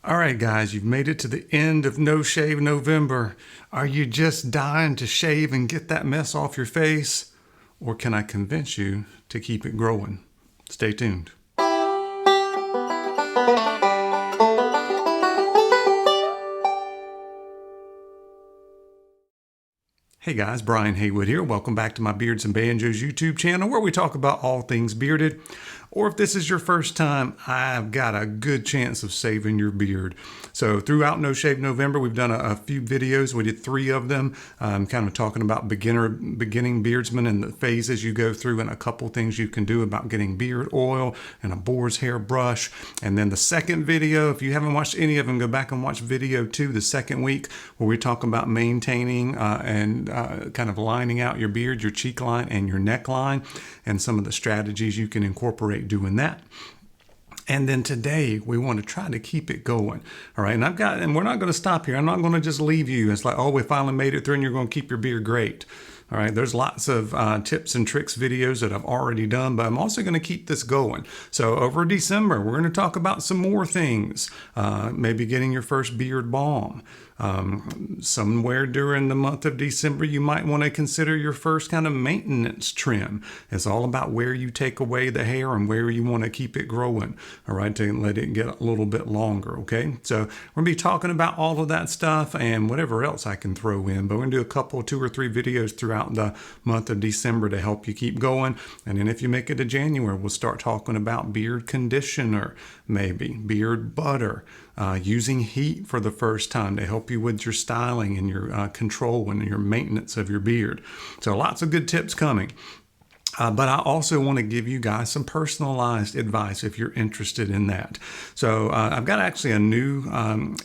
All right, guys, you've made it to the end of No Shave November. Are you just dying to shave and get that mess off your face? Or can I convince you to keep it growing? Stay tuned. Hey guys, Brian Haywood here. Welcome back to my Beards and Banjos YouTube channel where we talk about all things bearded. Or if this is your first time, I've got a good chance of saving your beard. So throughout No Shave November, we've done a few videos. We did 3 of them, kind of talking about beginning beardsmen and the phases you go through and a couple things you can do about getting beard oil and a boar's hair brush. And then the second video, if you haven't watched any of them, go back and watch video 2, the second week, where we talk about maintaining and kind of lining out your beard, your cheek line and your neckline, and some of the strategies you can incorporate doing that. And then today we want to try to keep it going. All right. And we're not going to stop here. I'm not going to just leave you. It's like, oh, we finally made it through and you're going to keep your beard great. All right, there's lots of tips and tricks videos that I've already done, but I'm also going to keep this going. So over December, we're going to talk about some more things, maybe getting your first beard balm. Somewhere during the month of December, you might want to consider your first kind of maintenance trim. It's all about where you take away the hair and where you want to keep it growing, all right, to let it get a little bit longer, okay? So we're going to be talking about all of that stuff and whatever else I can throw in, but we're going to do 2 or 3 videos throughout the month of December to help you keep going. And then if you make it to January, we'll start talking about beard conditioner, maybe beard butter, using heat for the first time to help you with your styling and your control and your maintenance of your beard. So lots of good tips coming. But I also want to give you guys some personalized advice if you're interested in that. So I've got actually a new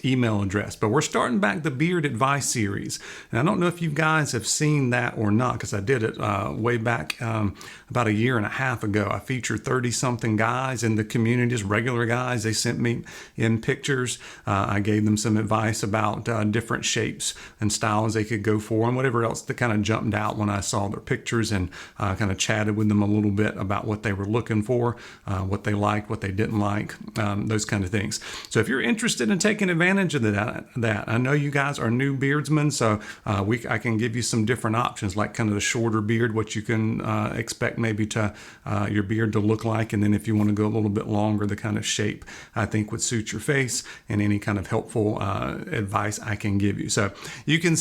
email address, but we're starting back the Beard Advice series. And I don't know if you guys have seen that or not, because I did it way back about 1.5 years ago. I featured 30-something guys in the community, just regular guys. They sent me in pictures. I gave them some advice about different shapes and styles they could go for and whatever else that kind of jumped out when I saw their pictures and kind of chatted with them a little bit about what they were looking for, what they liked, what they didn't like, those kind of things. So if you're interested in taking advantage of that, I know you guys are new beardsmen, so I can give you some different options, like kind of the shorter beard, what you can expect maybe to your beard to look like, and then if you want to go a little bit longer, the kind of shape I think would suit your face, and any kind of helpful advice I can give you. So you can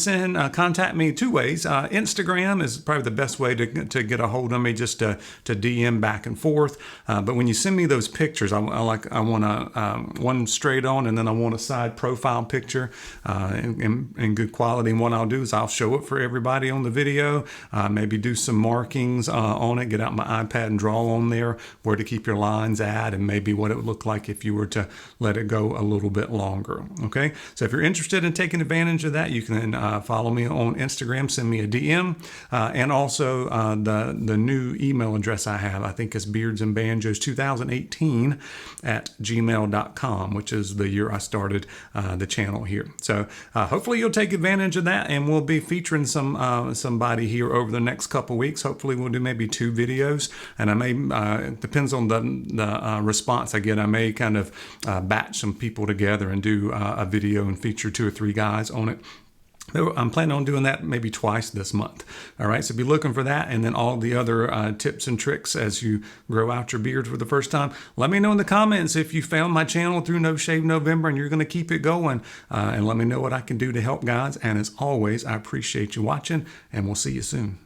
contact me 2 ways. Instagram is probably the best way to get a hold of me, just to DM back and forth. But when you send me those pictures, I want one straight on, and then I want a side profile picture in good quality. And what I'll do is I'll show it for everybody on the video, maybe do some markings on it, get out my iPad and draw on there where to keep your lines at, and maybe what it would look like if you were to let it go a little bit longer. Okay, so if you're interested in taking advantage of that, you can follow me on Instagram, send me a DM, and also the new email address I have, I think, is beardsandbanjos2018 at gmail.com, which is the year I started the channel here. So hopefully you'll take advantage of that, and we'll be featuring somebody here over the next couple weeks. Hopefully we'll do maybe 2 videos, and I may, it depends on the response I get, I may kind of batch some people together and do a video and feature 2 or 3 guys on it. I'm planning on doing that maybe twice this month. All right, so be looking for that, and then all the other tips and tricks as you grow out your beard for the first time. Let me know in the comments if you found my channel through No Shave November and you're going to keep it going, and let me know what I can do to help, guys. And as always, I appreciate you watching, and we'll see you soon.